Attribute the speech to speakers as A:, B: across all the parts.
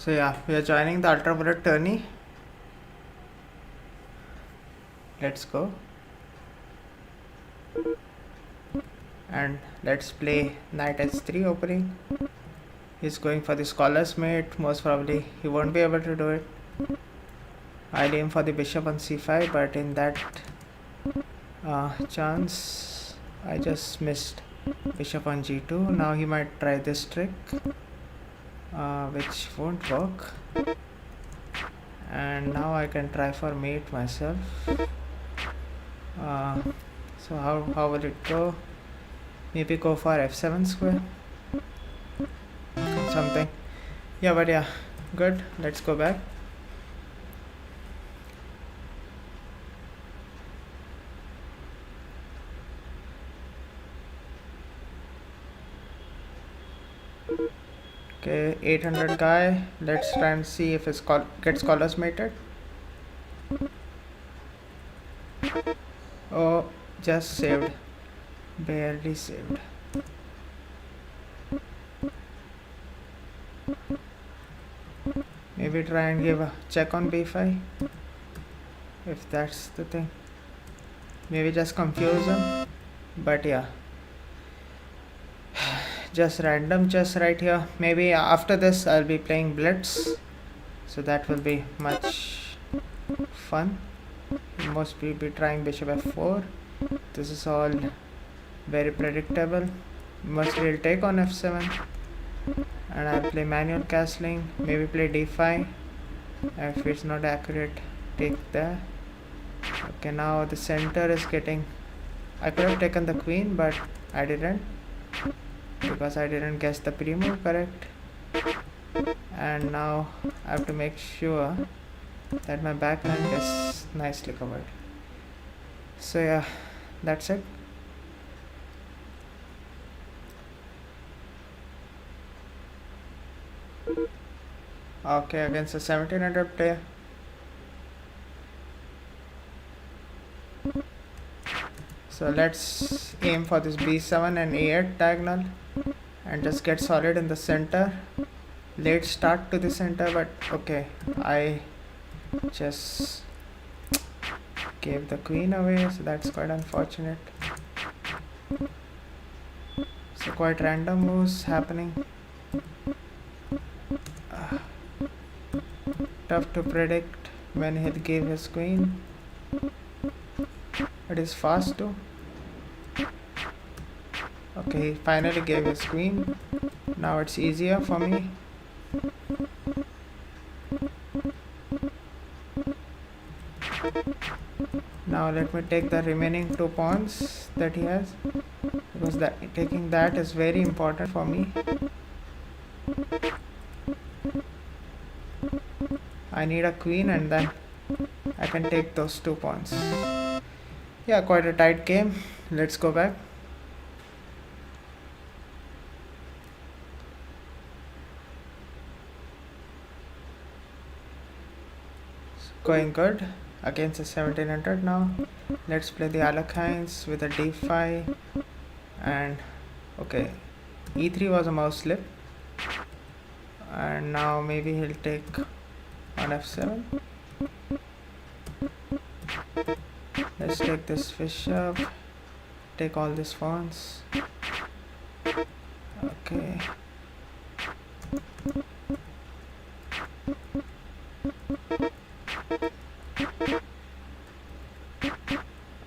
A: So yeah, we are joining the ultra bullet tourney. Let's go. And let's play knight h3 opening. He's going for the scholar's mate. Most probably he won't be able to do it. I'll aim for the bishop on c5, but in that chance I just missed bishop on g2. Now he might try this trick, which won't work. And now I can try for mate myself. So how will it go? Maybe go for f7 square, something. Yeah, but yeah, good. Let's go back. Okay, 800 guy. Let's try and see if his gets scholars mated. Oh, just saved. Barely saved. Maybe try and give a check on b5, if that's the thing. Maybe just confuse him. But yeah, just random chess right here. Maybe after this I'll be playing blitz, so that will be much fun. Most will be trying bishop f4. This is all very predictable. Mostly will take on f7, and I'll play manual castling. Maybe play d5. If it's not accurate, take there. Okay, now the center is getting. I could have taken the queen, but I didn't, because I didn't guess the pre-move correct. And now I have to make sure that my back rank is nicely covered. So yeah, that's it. Okay, against a 1700 player. So let's aim for this b7 and a8 diagonal and just get solid in the center. Late start to the center, but okay, I just gave the queen away, so that's quite unfortunate. So quite random moves happening. Tough to predict when he'll give his queen. It is fast too. Okay, he finally gave his queen. Now it's easier for me. Now let me take the remaining 2 pawns that he has, because taking that is very important for me. I need a queen and then I can take those 2 pawns. Yeah, quite a tight game. Let's go back. Going good against a 1700 now. Let's play the Alekhines with a d5, and okay, e3 was a mouse slip, and now maybe he'll take on f7. Let's take this bishop, take all these pawns. Okay.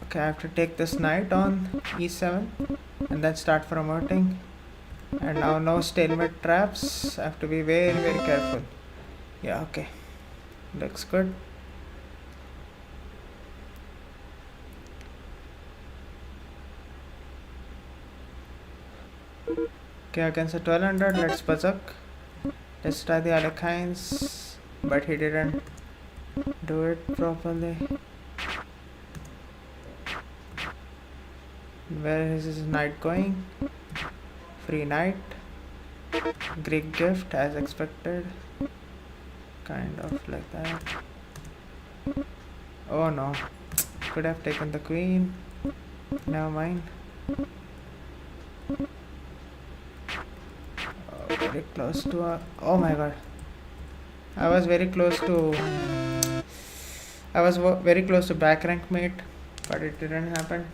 A: Okay, I have to take this knight on e7 and then start promoting. And now no stalemate traps. I have to be very, very careful. Yeah, okay. Looks good. Okay, against a 1200, let's Bazak. Let's try the Alekhines, but he didn't do it properly. Where is his knight going? Free knight. Greek gift as expected. Kind of like that. Oh no. Could have taken the queen. Never mind. Oh, very close to a. Oh my god. I was very close to very close to back rank mate, but it didn't happen.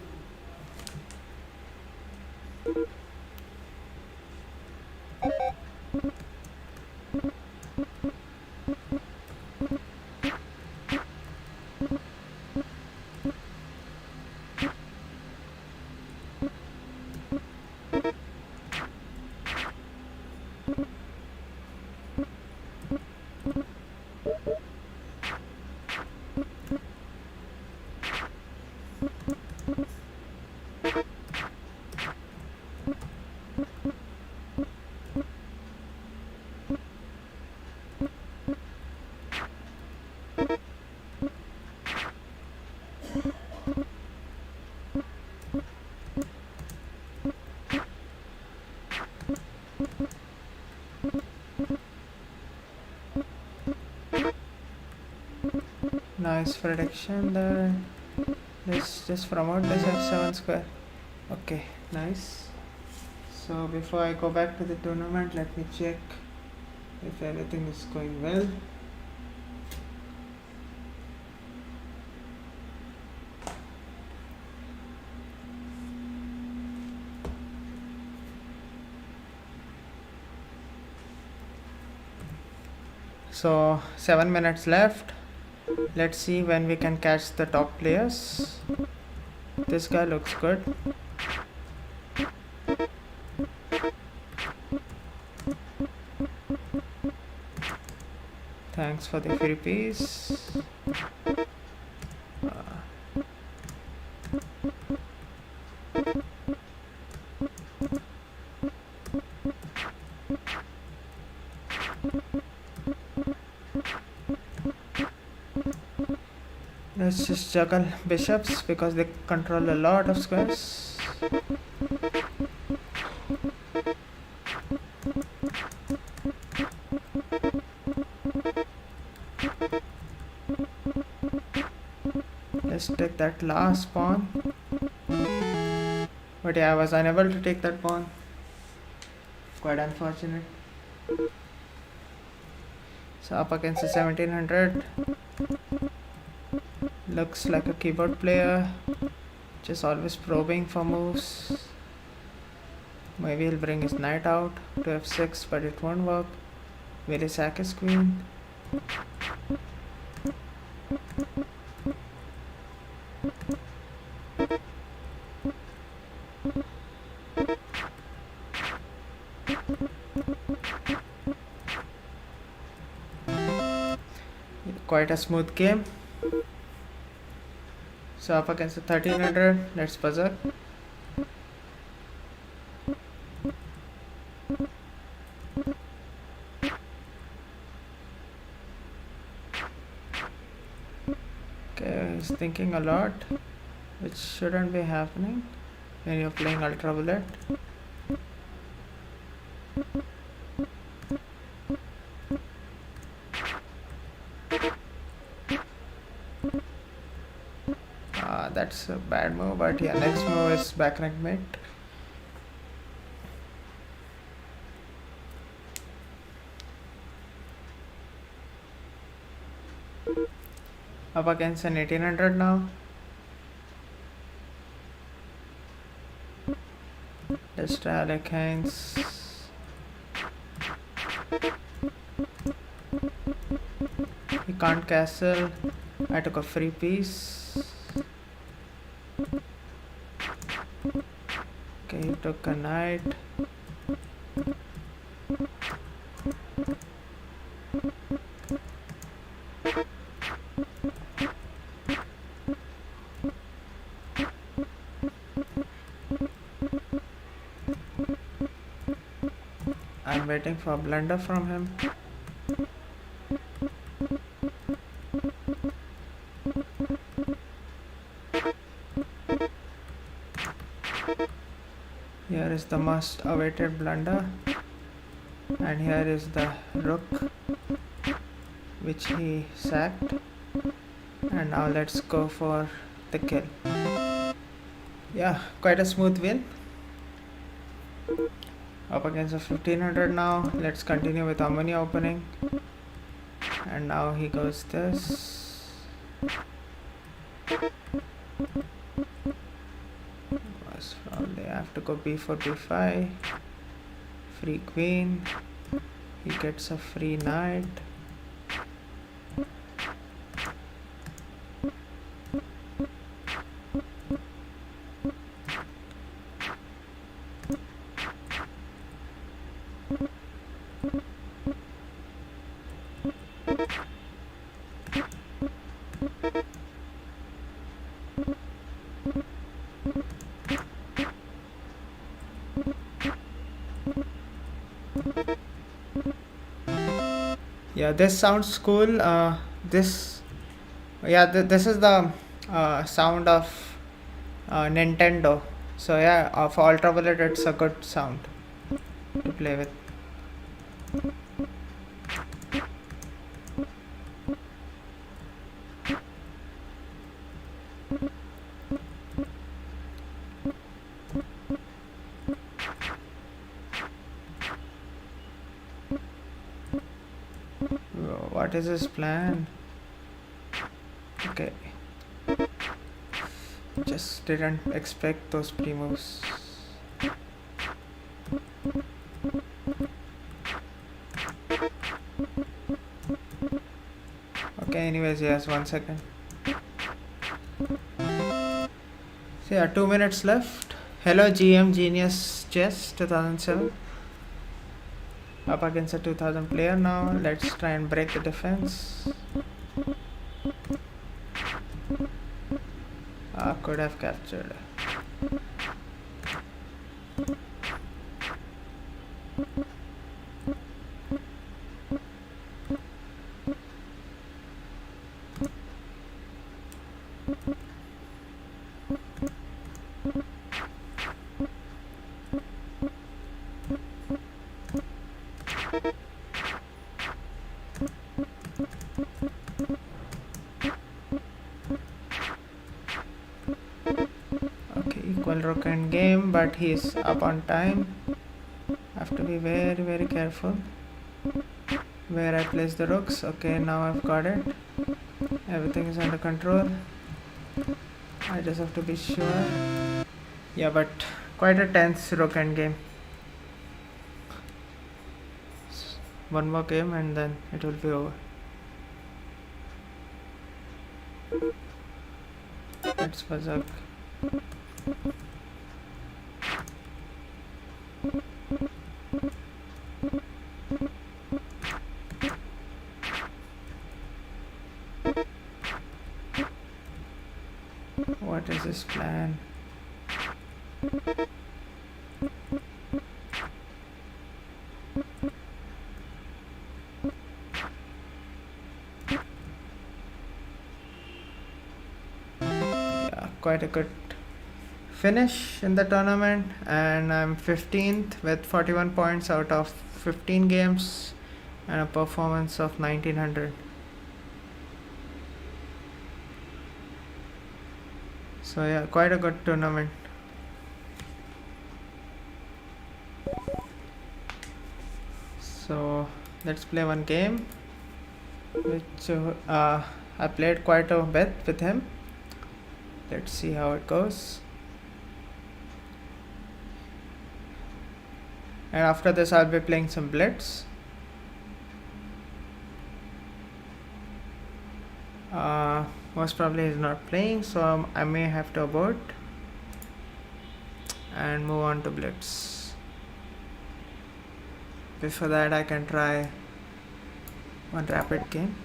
A: Nice prediction there. Let's just promote this f7 square. Okay, nice. So before I go back to the tournament, let me check if everything is going well. So 7 minutes left. Let's see when we can catch the top players. This guy looks good. Thanks for the free piece. Let's just juggle bishops because they control a lot of squares. Let's take that last pawn. But yeah, I was unable to take that pawn. Quite unfortunate. So up against the 1700. Looks like a keyboard player. Just always probing for moves. Maybe he'll bring his knight out to f6, but it won't work. Will he sack his queen? Quite a smooth game. So up against the 1300, let's buzzer. Okay, he's thinking a lot, which shouldn't be happening when you're playing Ultra Bullet. That's a bad move, but yeah, next move is back rank mate. Up against an 1800 now. Let's try Alec Haynes. He can't castle. I took a free piece. Okay, he took a knight. I'm waiting for a blunder from him. Here is the most awaited blunder, and here is the rook which he sacked, and now let's go for the kill. Yeah, quite a smooth win. Up against a 1500 now. Let's continue with Harmony opening. and now he goes this. Was probably have to go b4 b5, free queen, he gets a free knight. Yeah, this sounds cool. This yeah this is the sound of Nintendo. So yeah, for ultraviolet it's a good sound to play with. What is his plan? Okay, just didn't expect those pre-moves. Okay, anyways, yes, 1 second. So yeah, 2 minutes left. Hello GM Genius Chess 2007. Up against a 2000 player now. Let's try and break the defense. Could have captured. Equal rook and game, but he's up on time. Have to be very careful where I place the rooks. Okay, now I've got it. Everything is under control. I just have to be sure. Yeah, but quite a tense rook and game. One more game and then it will be over. Let's Bazak. What is his plan? Yeah, quite a good finish in the tournament, and I'm 15th with 41 points out of 15 games and a performance of 1900. So yeah, quite a good tournament. So let's play one game, which I played quite a bit with him. Let's see how it goes. And after this I'll be playing some blitz. Most probably he's not playing, so I may have to abort and move on to blitz. Before that I can try one rapid game.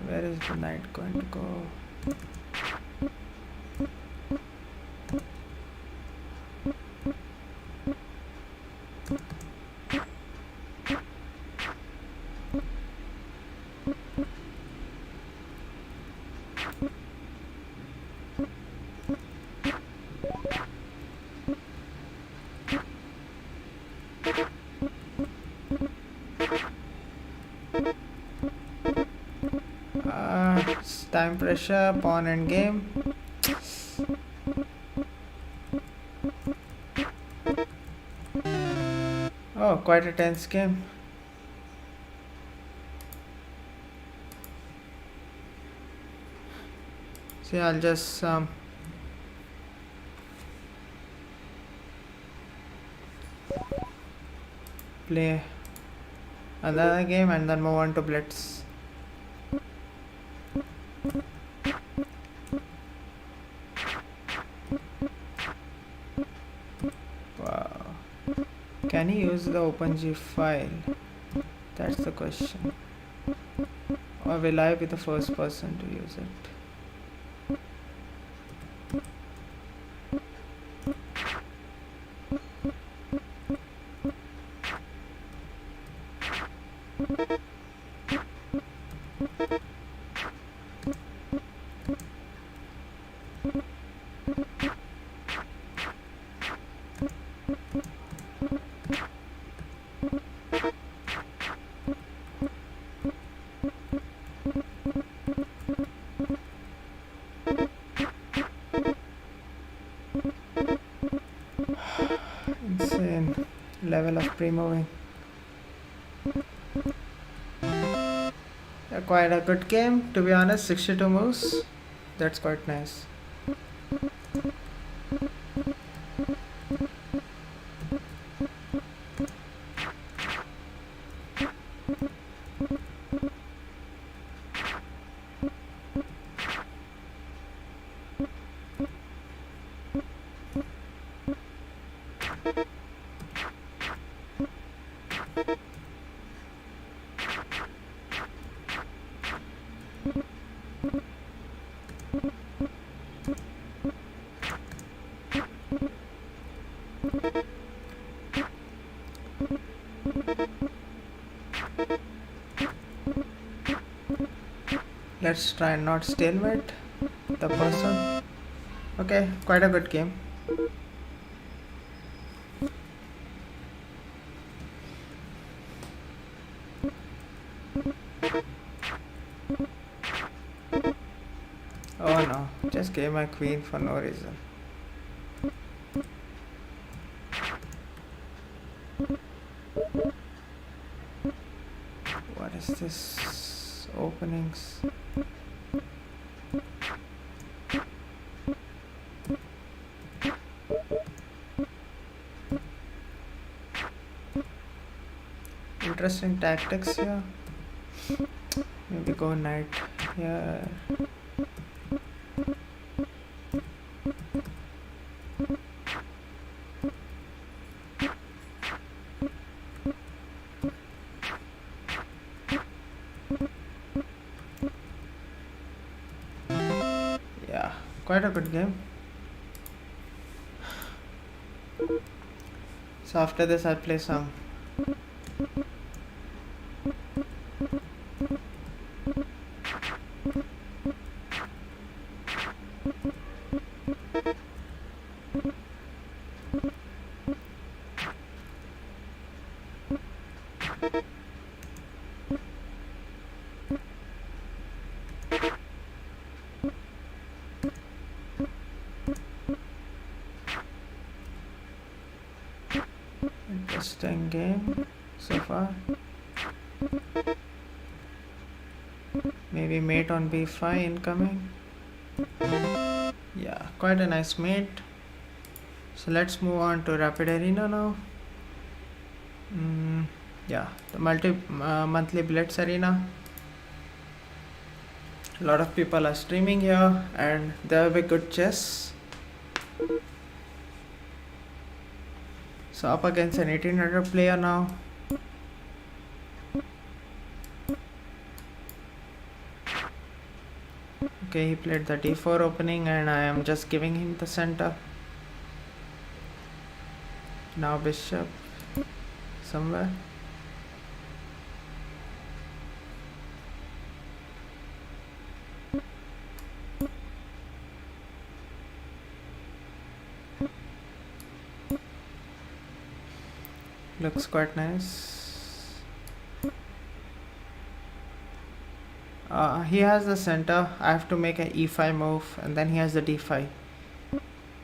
A: Where is the knight going to go? time pressure, pawn and game. Oh, quite a tense game. See, I'll just play another game and then move on to Blitz. Wow. Can he use the OpenG file? That's the question. Or will I be the first person to use it? Insane level of pre-moving. Yeah, quite a good game, to be honest. 62 moves. That's quite nice. Let's try and not stalemate the person. Okay, quite a good game. Oh no, just gave my queen for no reason. What is this? Openings. Interesting tactics here. Maybe go knight here. Yeah, quite a good game. So after this I'll play some interesting game so far. Maybe mate on b5 incoming. Yeah, quite a nice mate. So let's move on to Rapid Arena now. Yeah, the monthly Blitz Arena. A lot of people are streaming here and there will be good chess. So up against an 1800 player now. Okay, he played the d4 opening and I am just giving him the center. Now bishop somewhere. Looks quite nice. He has the center. I have to make an e5 move, and then he has the d5.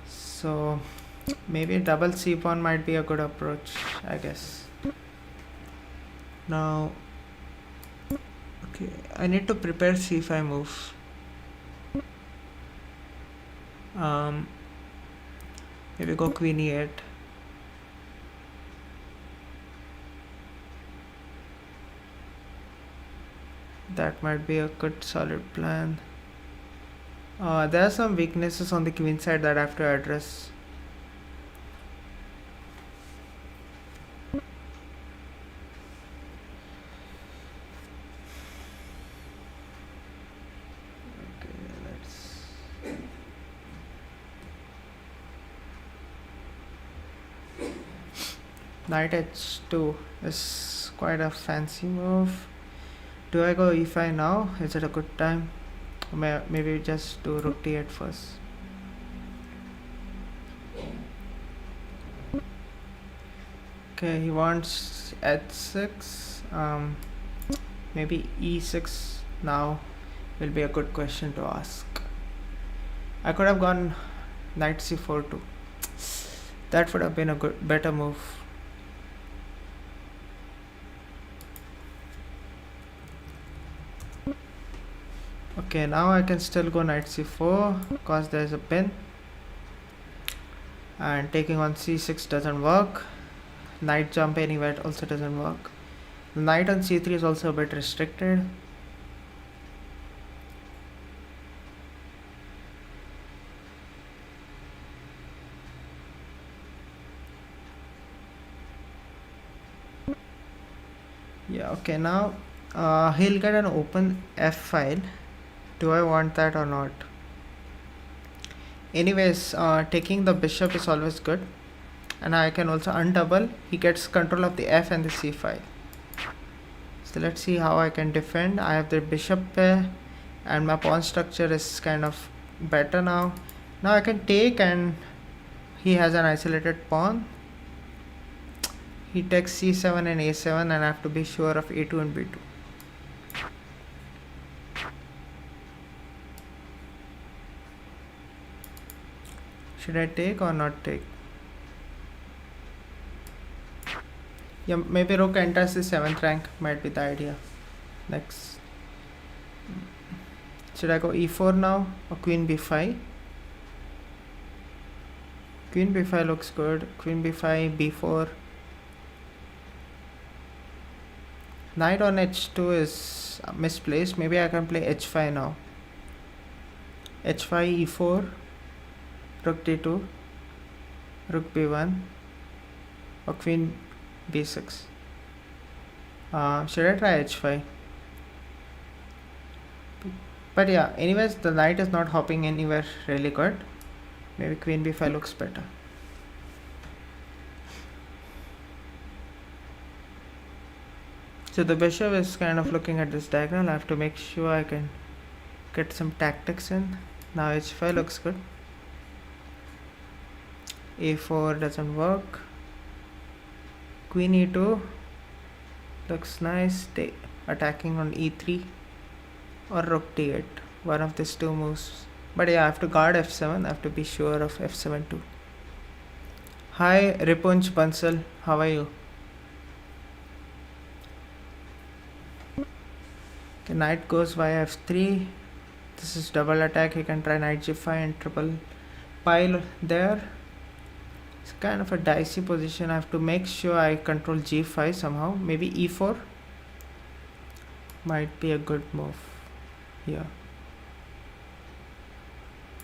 A: So maybe double c pawn might be a good approach, I guess. Now, okay, I need to prepare c5 move. Maybe go queen e8. That might be a good solid plan. There are some weaknesses on the queen side that I have to address. Okay, let's. Knight h2 is quite a fancy move. Do I go e5 now? Is it a good time? Maybe just do rook d8 first. Okay, he wants h6. Maybe e6 now will be a good question to ask. I could have gone knight c4 too. That would have been a better move. Okay, now I can still go knight c4 because there's a pin, and taking on c6 doesn't work. Knight jump anywhere also doesn't work. The knight on c3 is also a bit restricted. Yeah, okay, now he'll get an open f file. Do I want that or not? Anyways, taking the bishop is always good, and I can also undouble. He gets control of the f and the c file. So let's see how I can defend. I have the bishop pair, and my pawn structure is kind of better now. Now I can take, and he has an isolated pawn. He takes c7 and a7, and I have to be sure of a2 and b2. Should I take or not take? Yeah, maybe rook enters the 7th rank might be the idea. Next. Should I go e4 now or queen b5? Queen b5 looks good. Queen b5, b4. Knight on h2 is misplaced. Maybe I can play h5 now. h5, e4, rook d2, rook b1, or queen b6. Should I try h5? But yeah, anyways, the knight is not hopping anywhere really good. Maybe queen b5 looks better. So the bishop is kind of looking at this diagonal. I have to make sure I can get some tactics in. Now h5 looks good. a4 doesn't work. Queen e2 looks nice. Attacking on e3 or rook d8. One of these two moves. But yeah, I have to guard f7. I have to be sure of f7 too. Hi Ripunj Bansal, how are you? Okay, knight goes via f3. This is double attack. He can try knight g5 and triple pile there. It's kind of a dicey position. I have to make sure I control g5 somehow. Maybe e4 might be a good move here.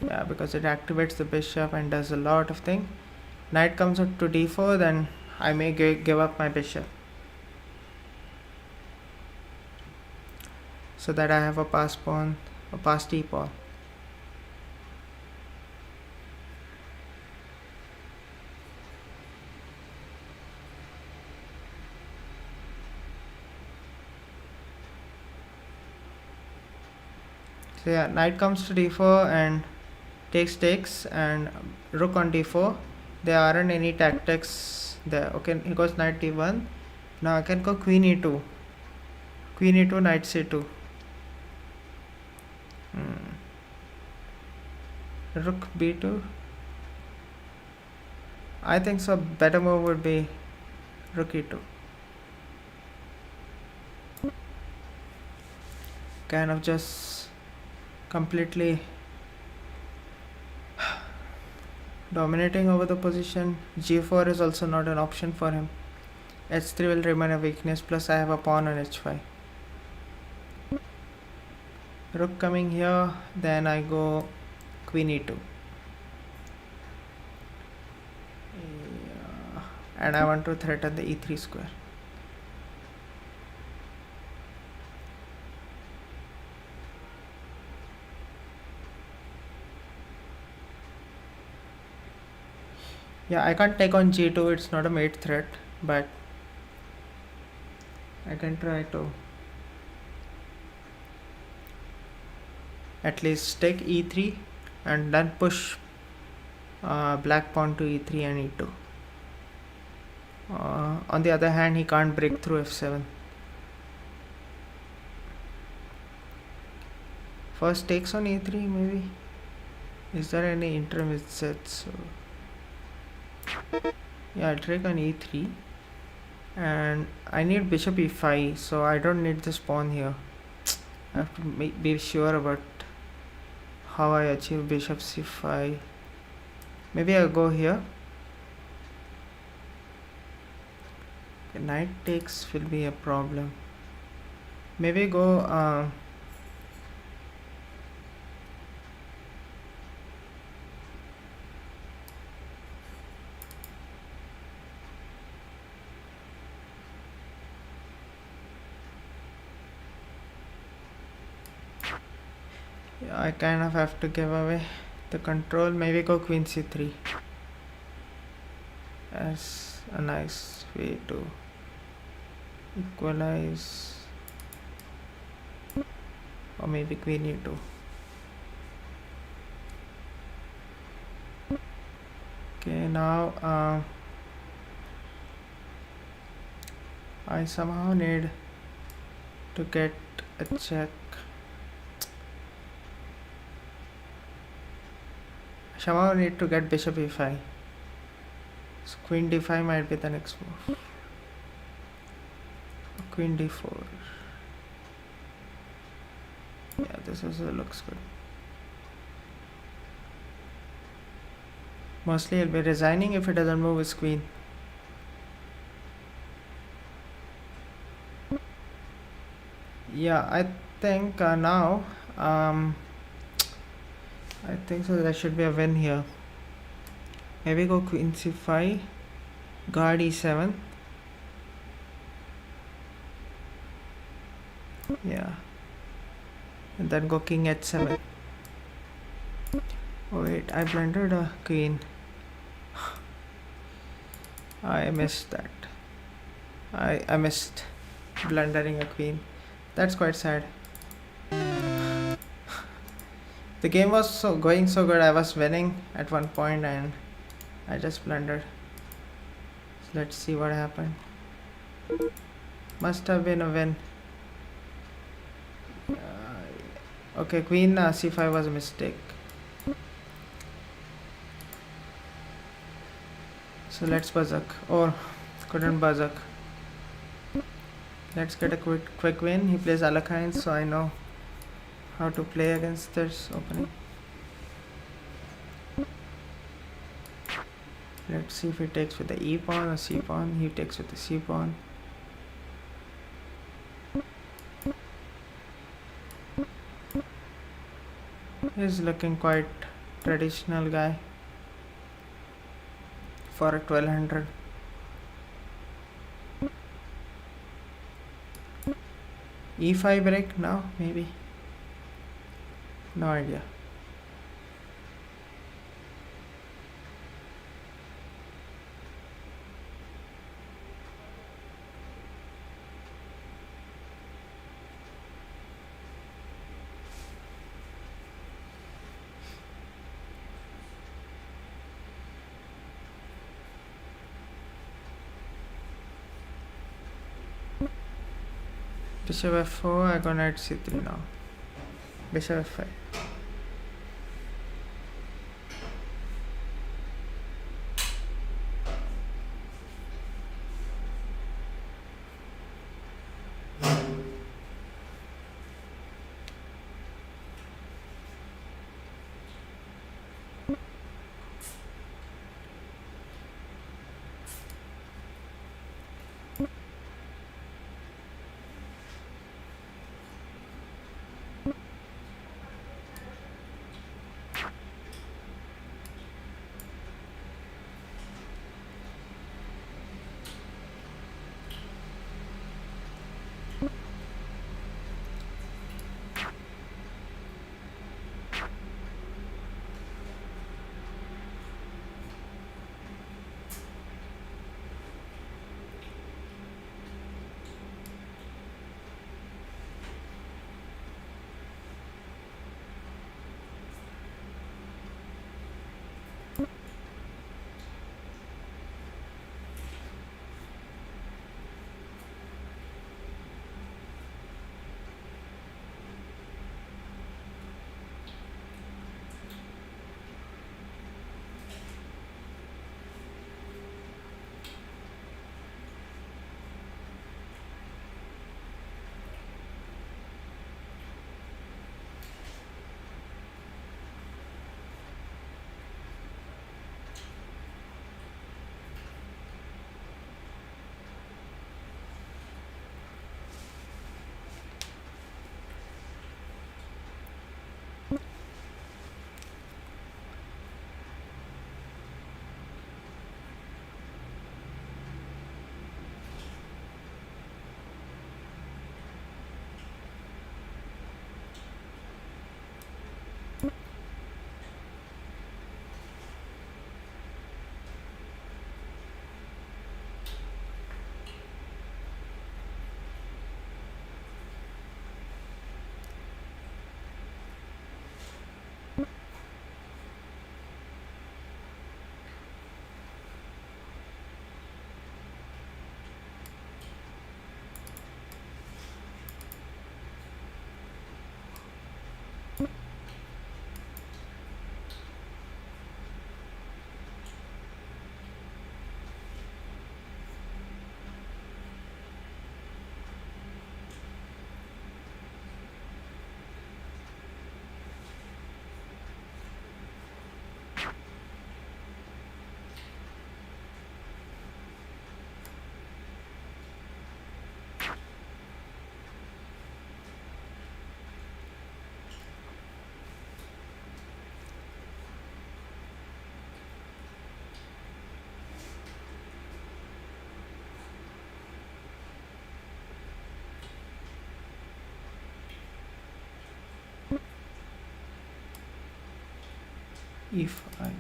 A: Yeah, because it activates the bishop and does a lot of things. Knight comes up to d4, then I may give up my bishop, so that I have a passed pawn, a passed e pawn. So yeah, knight comes to d4 and takes, and rook on d4. There aren't any tactics there. Okay, he goes knight d1. Now I can go queen e2. Queen e2, knight c2. Rook b2. I think so. Better move would be rook e2. Kind of just completely dominating over the position. g4 is also not an option for him. h3 will remain a weakness, plus I have a pawn on h5. Rook coming here, then I go queen e2. Yeah. And I want to threaten the e3 square. Yeah, I can't take on g2, it's not a mate threat, but I can try to at least take e3 and then push black pawn to e3 and e2. On the other hand, he can't break through f7. First takes on e3 maybe. Is there any intermediate? So yeah, I'll take on e3, and I need bishop e5, so I don't need this pawn here. I have to be sure about how I achieve bishop c5. Maybe I'll go here. Okay, knight takes will be a problem. Maybe go yeah, I kind of have to give away the control. Maybe go queen c3 as a nice way to equalize, or maybe queen e2. Okay, now I somehow need to get a check. Somehow need to get bishop e5. So queen d5 might be the next move. Queen d4. Yeah, this also looks good. Mostly he'll be resigning if he doesn't move his queen. Yeah, I think now I think so there should be a win here. Maybe go queen c5, guard e7. Yeah, and then go king h7. Oh wait, I blundered a queen. I missed that. I missed blundering a queen. That's quite sad. The game was going so good. I was winning at one point and I just blundered. So let's see what happened. Must have been a win. Okay, queen c5 was a mistake. So let's bazak. Or couldn't bazak. Let's get a quick win. He plays Alekhine, so I know how to play against this opening. Let's see if he takes with the e pawn or c pawn. He takes with the c pawn. He's looking quite traditional guy for a 1200. e5 break now, maybe. No idea. Bishop f4, I got knight c3 now. Bishop f5. E5.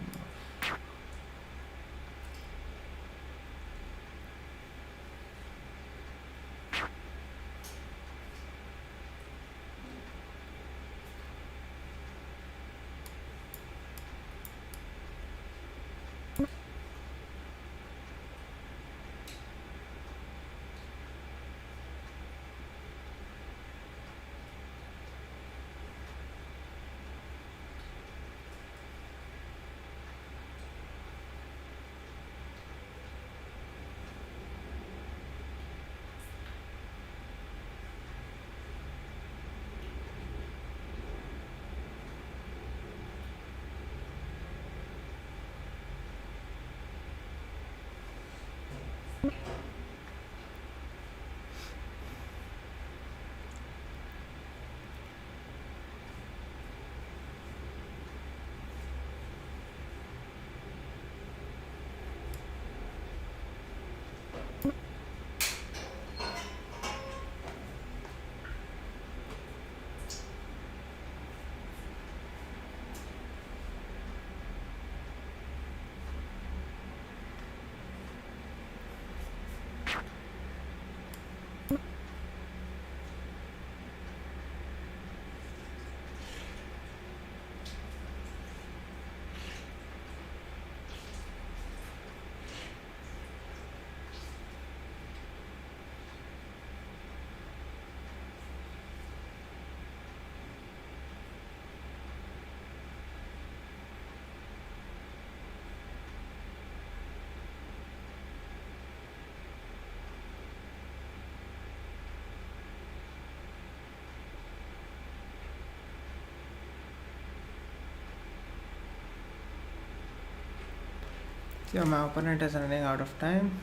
A: Yeah, my opponent is running out of time.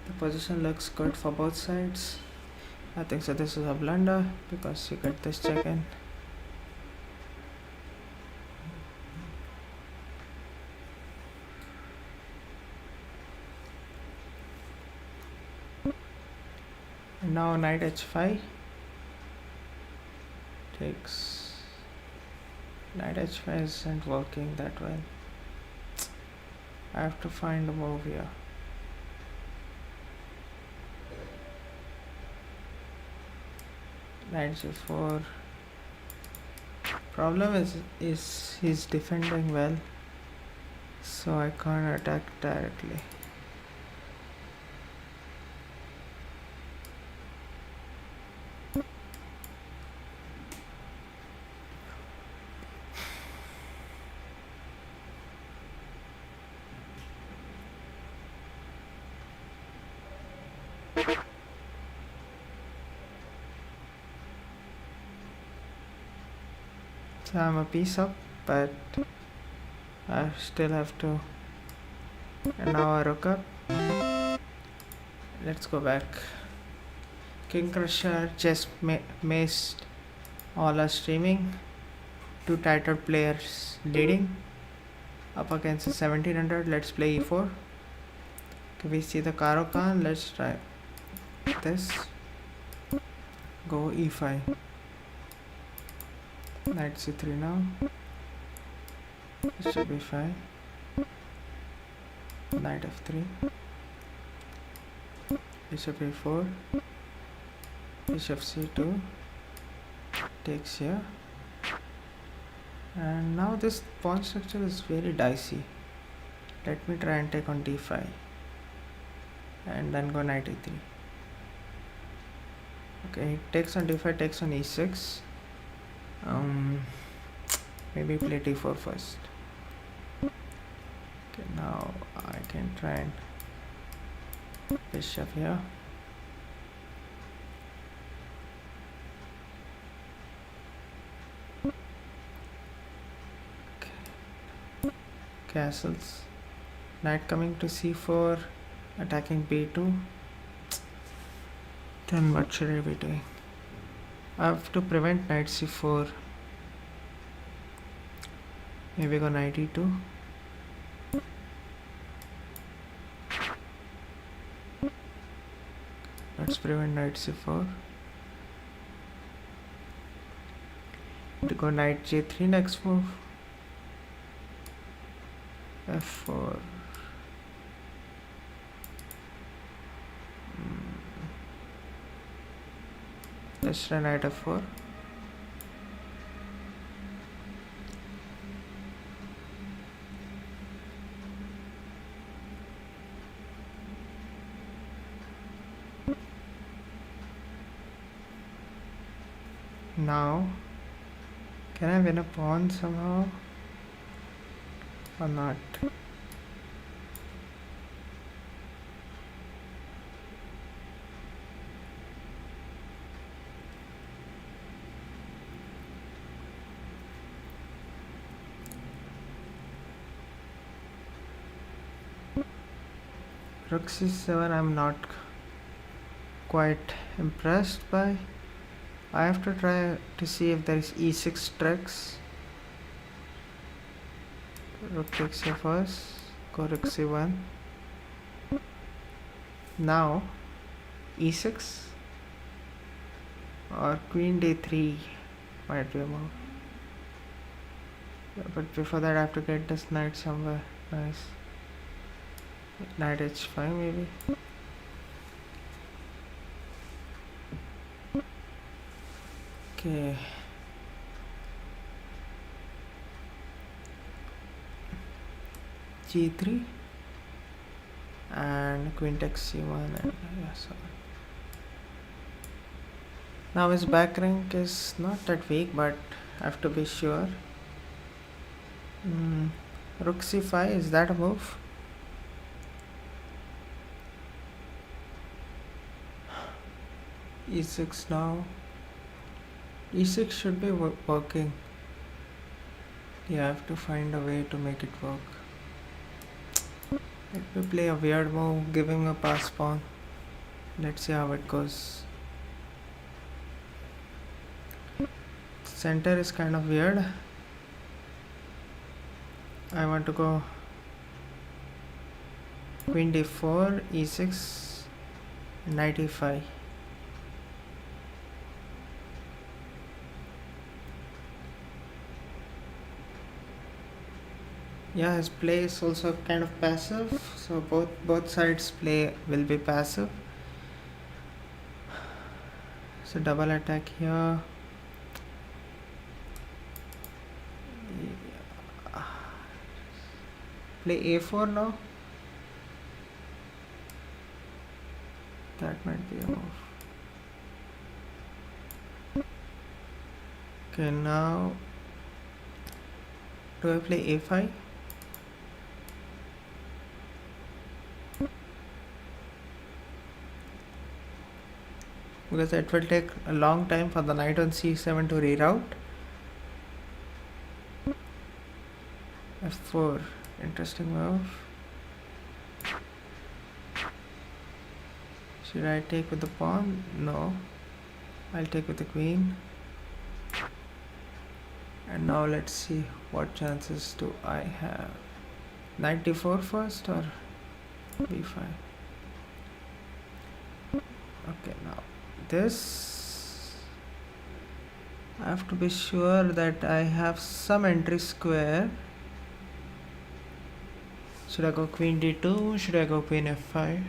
A: The position looks good for both sides. I think so this is a blunder because you get this check in. And now knight h5 takes. Knight h5 isn't working that well. I have to find a move here. Knight g4. Problem is he's defending well, so I can't attack directly. So I'm a piece up, but I still have to. And now I rook up. Let's go back. King Crusher, Chess Maced, all are streaming. Two titled players leading. Up against the 1700. Let's play e4. Okay, we see the Caro-Kann. Let's try this. Go e5. Knight c3 now. Bishop b5. Knight f3. Bishop a4. Bishop c2. Takes here. And now this pawn structure is very dicey. Let me try and take on d5. And then go knight e3. Okay, takes on d5, takes on e6. Maybe play d4 first. Okay, now I can try and bishop here. Okay. Castles. Knight coming to c4, attacking b2. Then what should I be doing? I have to prevent knight c4. Maybe go knight e2. Let's prevent knight c4. To go knight j3 next move. f4. Let's try knight f4. Now, can I win a pawn somehow or not? Rook c7 I'm not quite impressed by. I have to try to see if there is e6 tricks. Rook takes here first. Go rook c1. Now e6 or queen d3 might be a move. But before that I have to get this knight somewhere nice. Knight h5 maybe. Okay. g3 and queen takes c1 and yeah, so now his back rank is not that weak, but I have to be sure. Rook c5, is that a move? e6 now. e6 should be working. You have to find a way to make it work. Let me play a weird move, giving a pass pawn. Let's see how it goes. Center is kind of weird. I want to go queen d4, e6, knight e5. Yeah, his play is also kind of passive, so both sides play will be passive. So double attack here. Play a4 now. That might be a move. Okay, now do I play a5? Because it will take a long time for the knight on c7 to reroute. f4, interesting move. Should I take with the pawn? No, I'll take with the queen. And now let's see what chances do I have. Knight d4 first or b5? Okay, now this, I have to be sure that I have some entry square. Should I go queen d2? Should I go queen f5?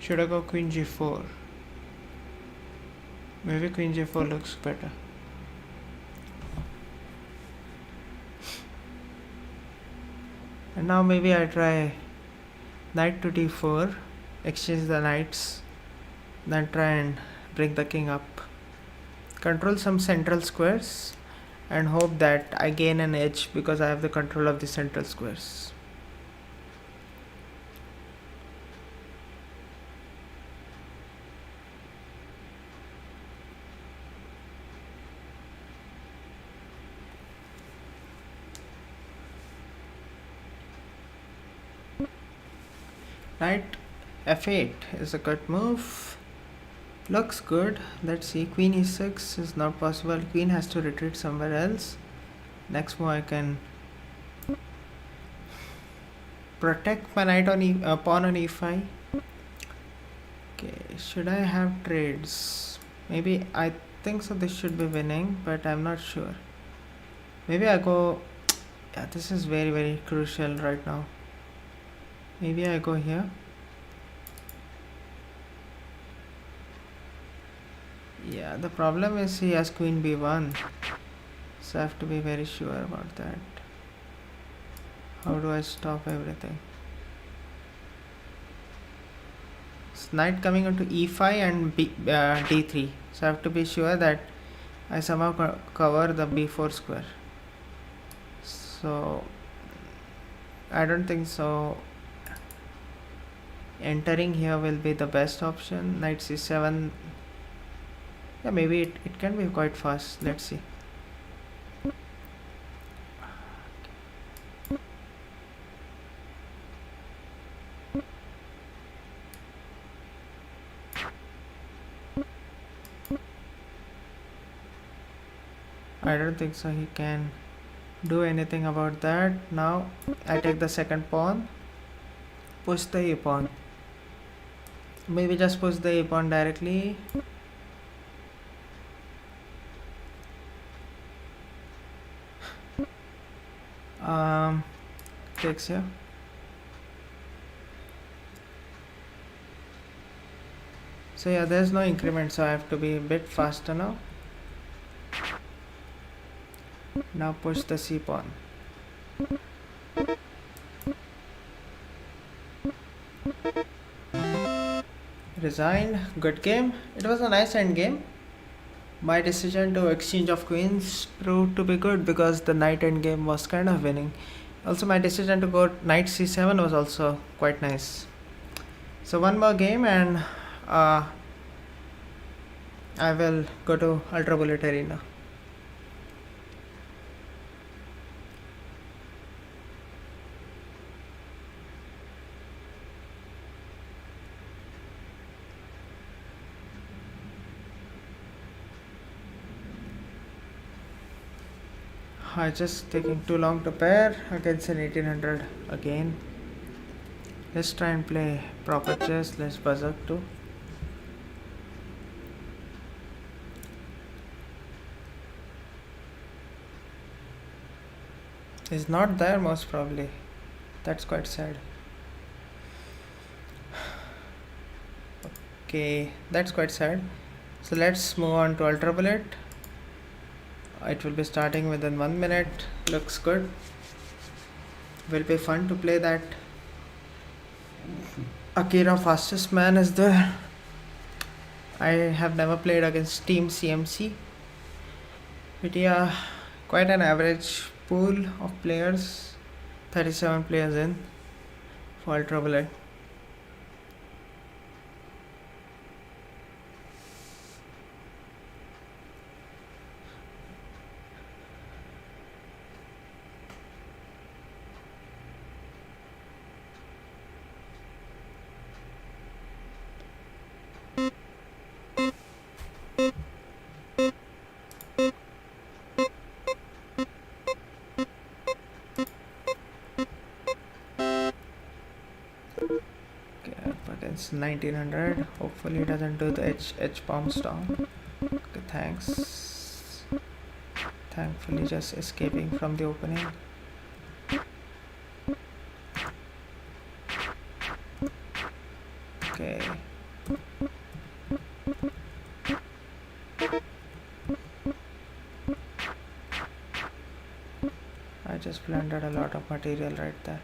A: Should I go queen g4? Maybe queen g4 looks better. And now maybe I try knight to d4, exchange the knights, then try and bring the king up, control some central squares, and hope that I gain an edge because I have the control of the central squares. Knight f8 is a good move. Looks good. Let's see. Queen e6 is not possible. Queen has to retreat somewhere else. Next move I can protect my knight on pawn on e5. Okay, should I have trades? Maybe I think so. This should be winning, but I'm not sure. Maybe I go. Yeah, this is very crucial right now. Maybe I go here. Yeah, the problem is he has queen b1, so I have to be very sure about that. How do I stop everything? It's knight coming onto e5 and d3, so I have to be sure that I somehow cover the b4 square. So I don't think so. Entering here will be the best option. Knight c7. Yeah, maybe it can be quite fast. Let's see. I don't think so he can do anything about that. Now I take the second pawn, push the a pawn. Maybe just push the a pawn directly. Takes here. So yeah, there's no increment, so I have to be a bit faster now. Now push the c pawn. Resigned. Good game. It was a nice end game. My decision to exchange of queens proved to be good because the knight endgame was kind of winning. Also, my decision to go knight c7 was also quite nice. So one more game and I will go to Ultra Bullet Arena. Just taking too long to pair against an 1800 again. Let's try and play proper chess. Let's buzzer too. He's not there most probably. That's quite sad. Okay, that's quite sad. So let's move on to Ultra Bullet. It will be starting within 1 minute. Looks good. Will be fun to play that. Akira Fastest Man is there. I have never played against Team CMC. But yeah, quite an average pool of players. 37 players in for Ultra Bullet. Against 1900. Hopefully he doesn't do the H bomb storm. Okay, thanks. Thankfully just escaping from the opening. Okay. I just blundered a lot of material right there.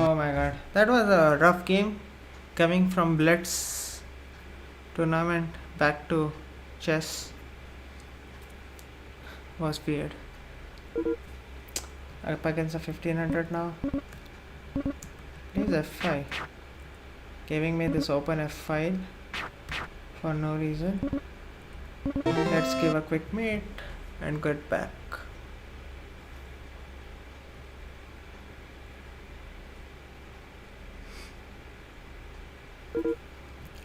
A: Oh my god, that was a rough game. Coming from Blitz tournament back to chess was weird. Up against a 1500 now. Please F5. Giving me this open F5 for no reason. Let's give a quick mate and get back.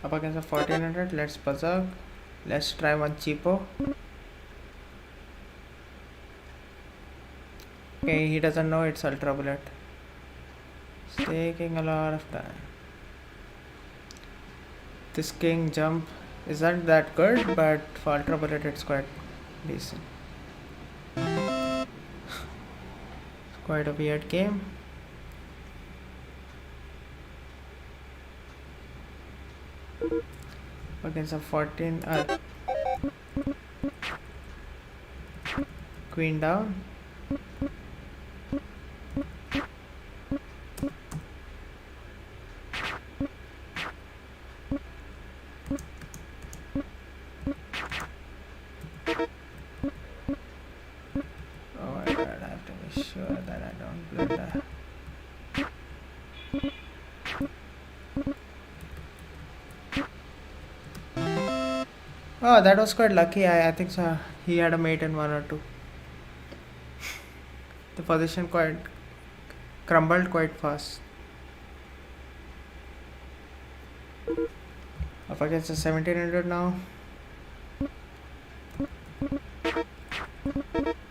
A: Up against a 1400, let's berserk. Let's try one cheapo. Okay, he doesn't know it's Ultra Bullet. It's taking a lot of time. This king jump isn't that good, but for Ultra Bullet it's quite decent. It's quite a weird game. Against a 14 queen down. Oh my god, I have to be sure that I don't blunder. Oh, that was quite lucky. I think so. He had a mate in 1 or 2. The position quite crumbled quite fast. Up against the 1700 now.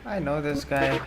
A: I know this guy.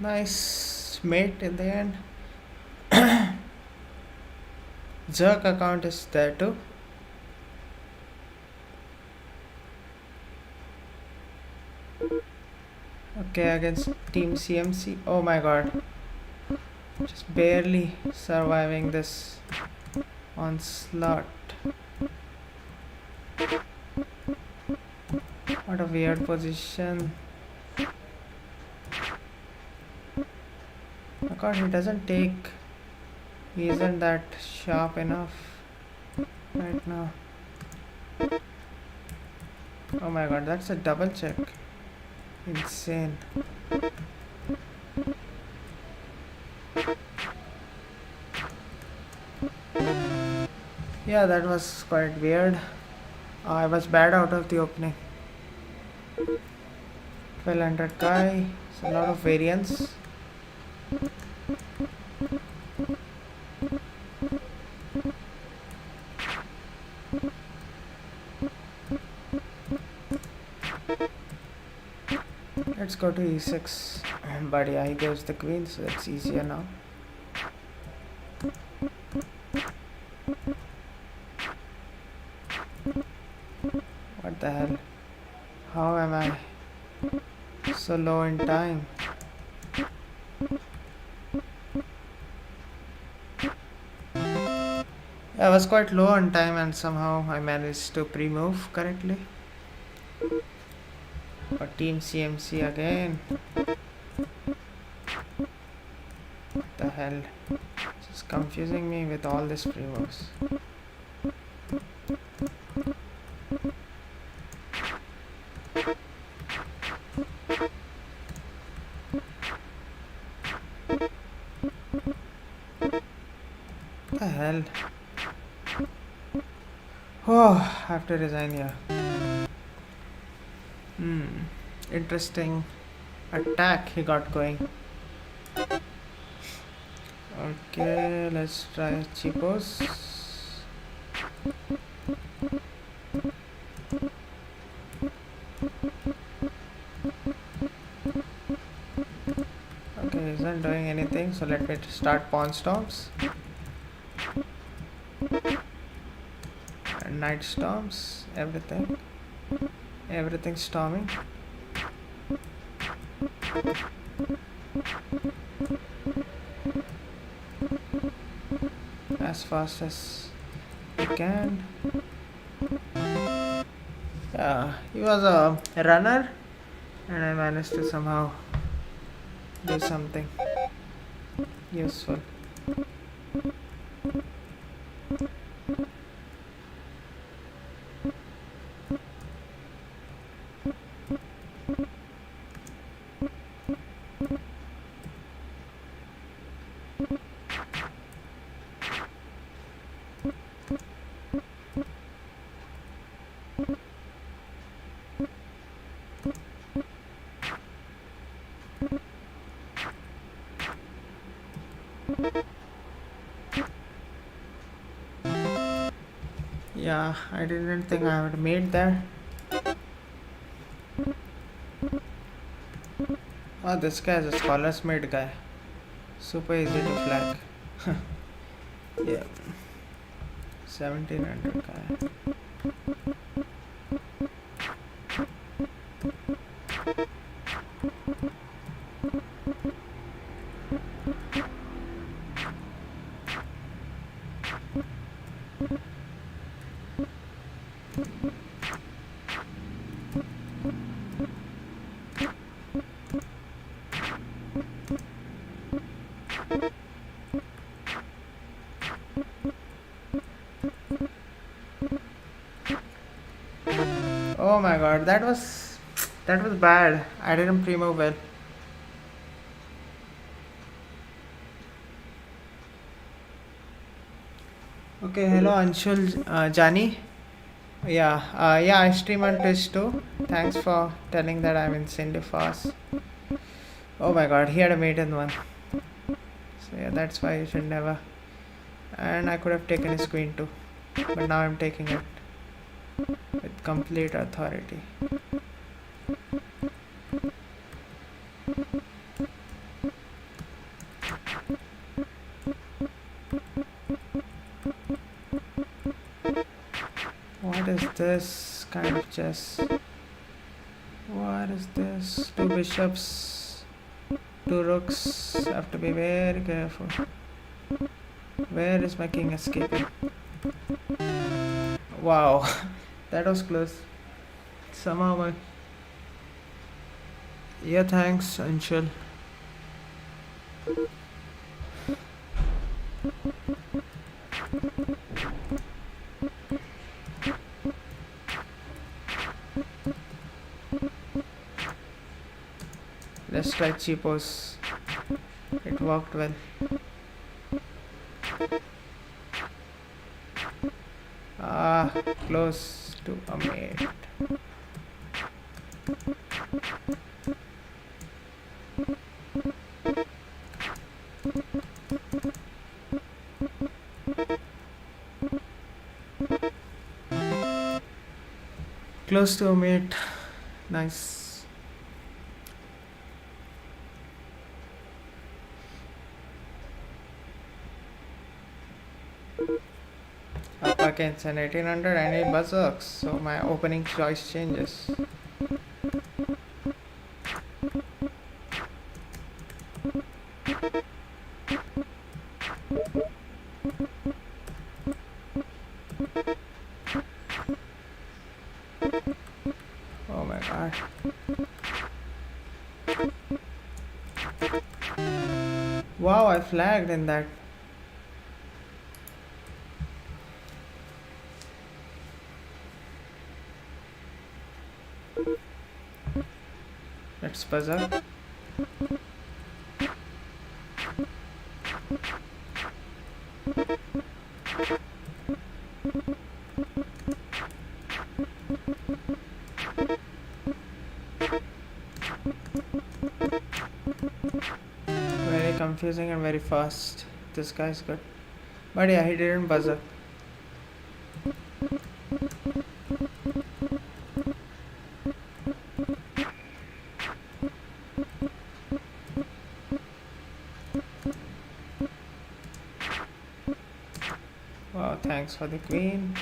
A: Nice mate in the end. Jerk account is there too. Okay, against Team CMC. Oh my god. Just barely surviving this onslaught. What a weird position. Oh god, he doesn't take. He isn't that sharp enough right now. Oh my god, that's a double check. Insane. Yeah, that was quite weird. I was bad out of the opening. 1200 guy. It's a lot of variance. Let's go to e6. But yeah, he gives the queen, so that's easier now. What the hell? How am I so low in time? I was quite low on time and somehow I managed to pre-move correctly. But team CMC again. What the hell? Just confusing me with all these pre-moves. What the hell? Oh, I have to resign here. Interesting attack he got going. Okay, let's try cheapos. Okay, isn't doing anything, so let me start pawn storms. And knight storms, everything. Everything storming. As fast as you can. Yeah, he was a runner and I managed to somehow do something useful. Yeah, I didn't think I would made that. Oh, this guy is a scholar's made guy. Super easy to flag. Yeah. 1700 guy. Oh my god, that was bad. I didn't pre-move well. Okay, hello Anshul Jani. Yeah, I stream on Twitch too. Thanks for telling that I'm insanely fast. Oh my god, he had a mate in one. So yeah, that's why you should never. And I could have taken his queen too. But now I'm taking it with complete authority. What is this kind of chess? What is this? Two bishops, two rooks. Have to be very careful. Where is my king escaping? Wow, that was close. Somehow my Yeah, thanks, Anshul. Let's try cheapos. It worked well. Ah, close to a mate. Close to a mate. Nice. Up against an 1800, I need buzzworks, so my opening choice changes. Oh my god. Wow, I flagged in that. Let's buzzer. Very confusing and very fast. This guy's good. But yeah, he didn't buzzer. Wow, thanks for the queen.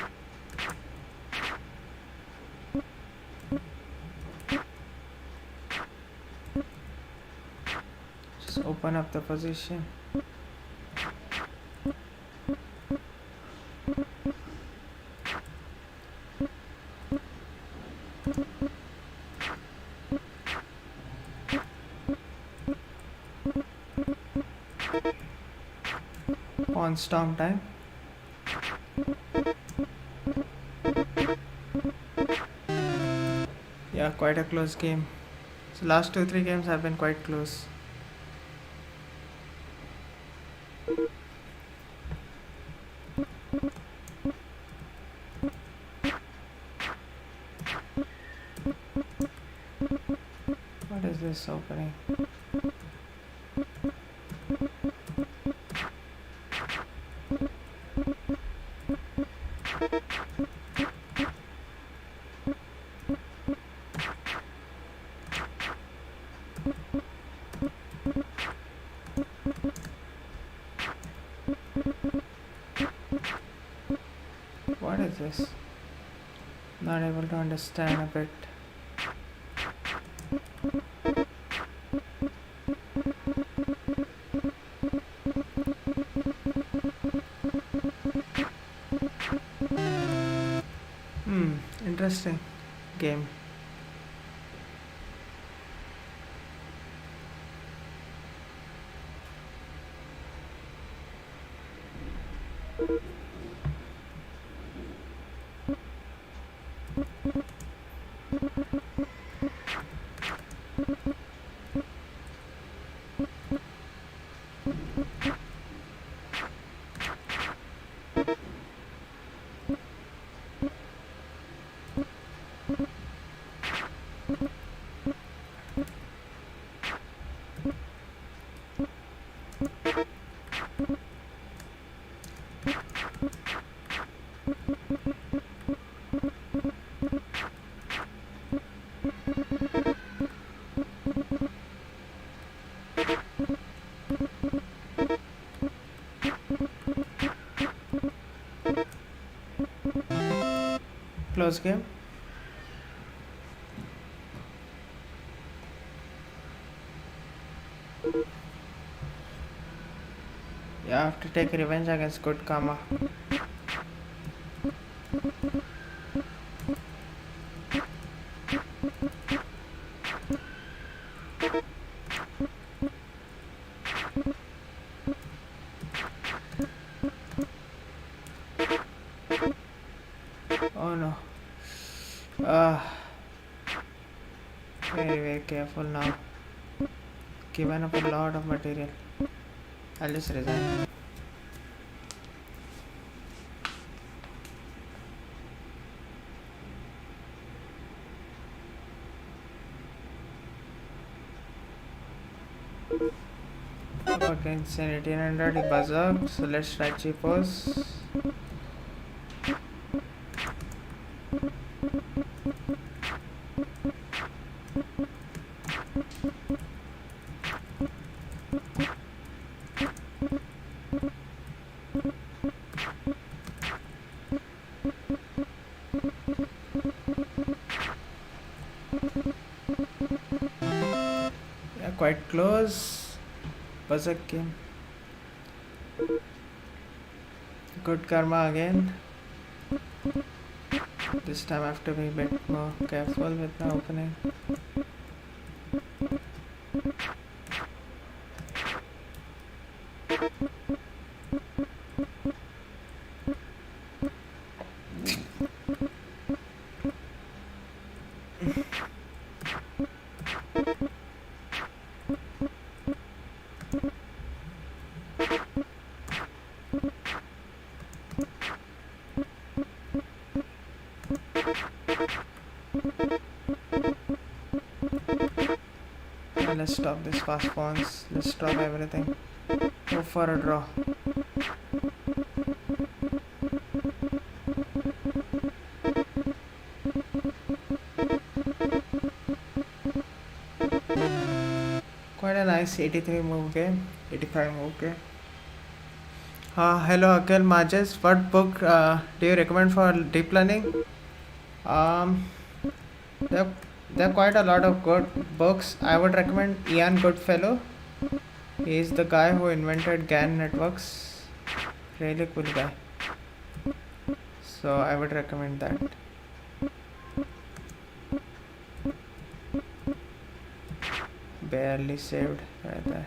A: Just open up the position. On storm time. Yeah, quite a close game. So last 2-3 games have been quite close. What is this opening? What is this? Not able to understand a bit. Interesting game. Close game. You have to take revenge against good karma. Very careful now. Given up a lot of material. I'll just resign. Okay, it's an 1800 buzzard, so let's try cheapos. Yeah, quite close. Buzzer came. Good karma again. This time I have to be a bit more careful with my opening. Yeah, let's stop this fast pawns. Let's stop everything. Go for a draw. Quite a nice 83 move game, 85 move game. Hello Akhil Majes, what book do you recommend for deep learning? Um, there, there are quite a lot of good books. I would recommend Ian Goodfellow. He is the guy who invented GAN networks. Really cool guy. So I would recommend that. Barely saved right there.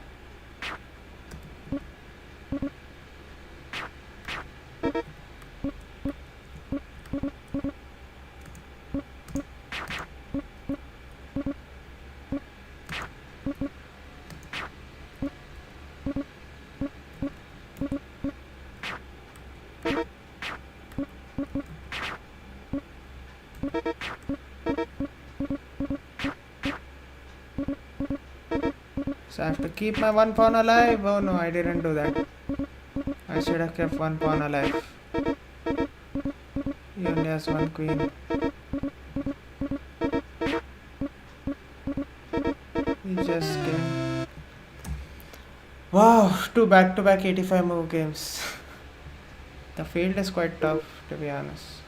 A: So I have to keep my one pawn alive. Oh no, I didn't do that. I should have kept one pawn alive. He only has one queen. He just came. Wow, two back-to-back 85 move games. The field is quite tough, to be honest.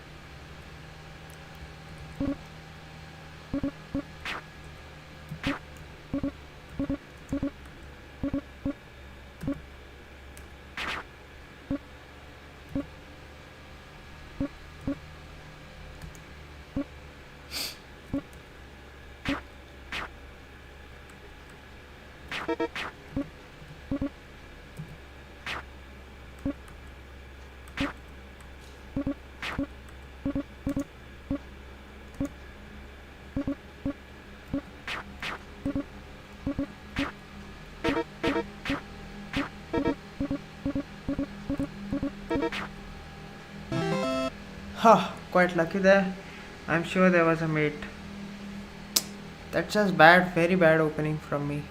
A: Ha, quite lucky there. I'm sure there was a mate. That's just bad, very bad opening from me.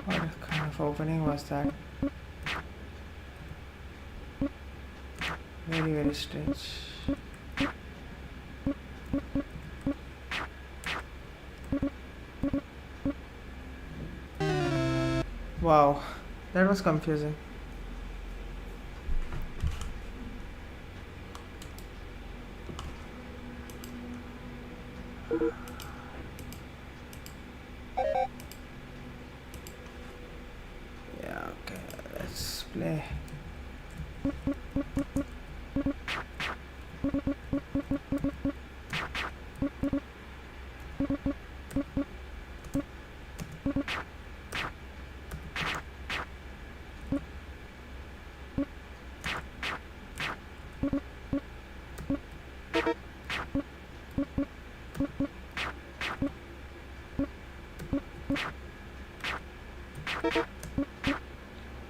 A: What kind of opening was that? Very, very strange. Wow, that was confusing. Yeah, okay, let's play.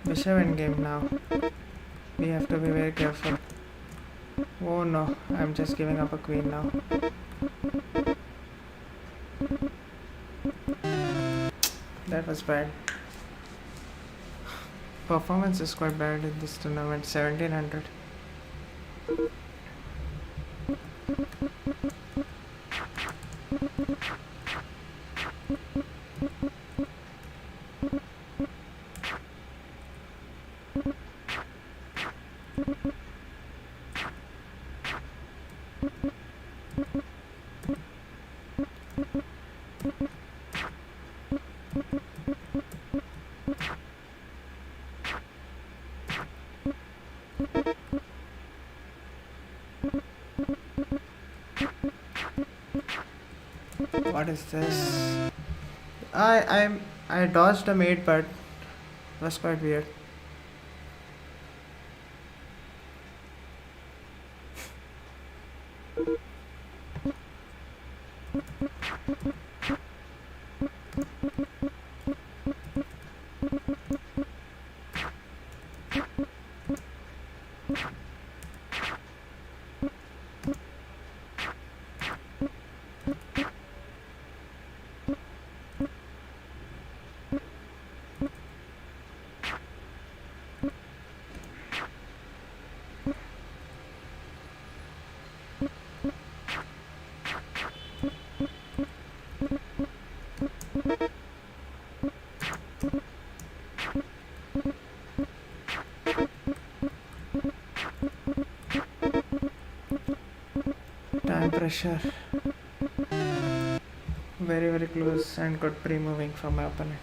A: Bishop endgame now. We have to be very careful. Oh no, I'm just giving up a queen now. That was bad. Performance is quite bad in this tournament. 1700. What is this? I dodged a mate, but it was quite weird. Time pressure. Very, very close and good pre-moving from my opponent.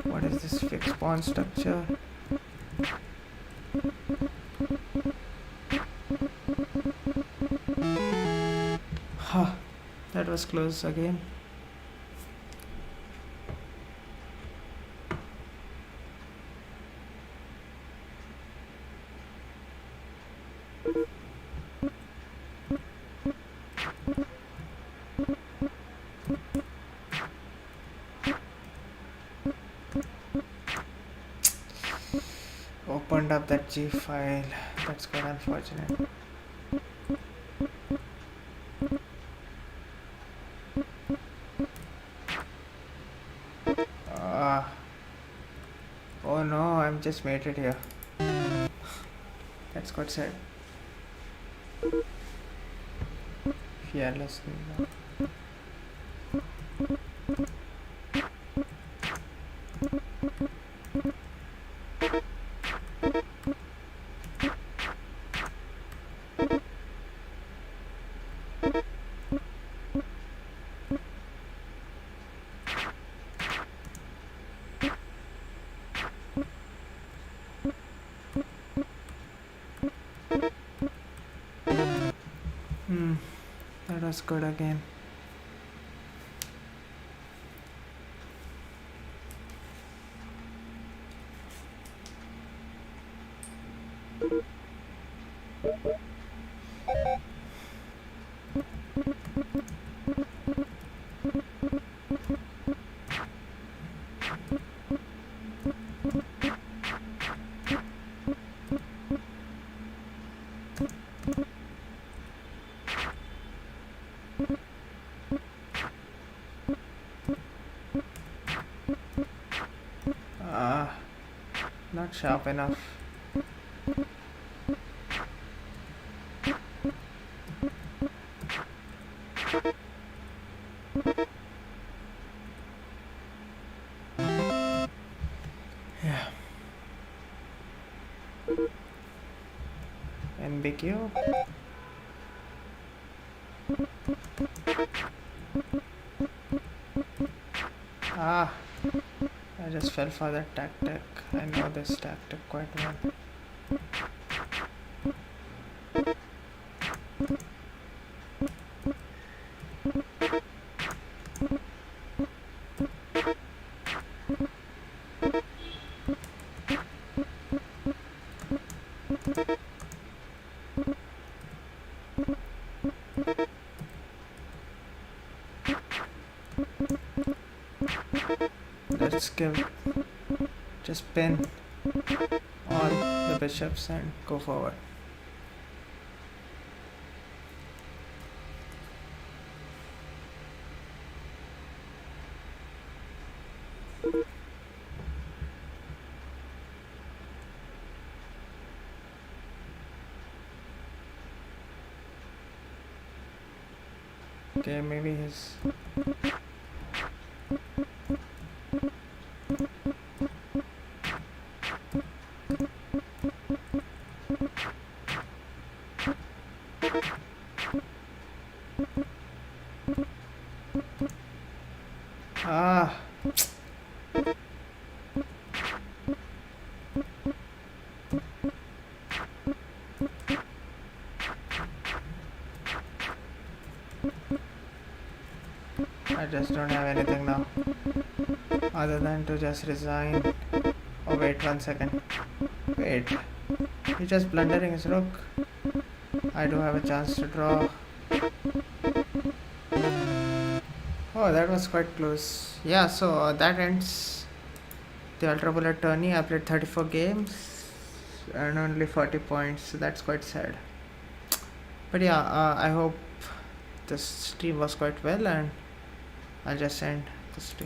A: What is this fixed pawn structure? Huh, that was close again. Opened up that G file. That's quite unfortunate. Oh no, I'm just mated here. That's quite sad. Fearlessly now. That was good again. sharp enough. Yeah. NBQ. Ah, I just fell for that tactic. I know this tactic quite well. Let's just pin all the bishops and go forward. Okay, maybe his ah. I just don't have anything now other than to just resign. Oh wait, 1 second. Wait, he's just blundering his rook. I do have a chance to draw. Oh, that was quite close. Yeah, so that ends the Ultra Bullet tourney. I played 34 games and only 40 points, so that's quite sad. But yeah, I hope this stream was quite well, and I'll just end the stream.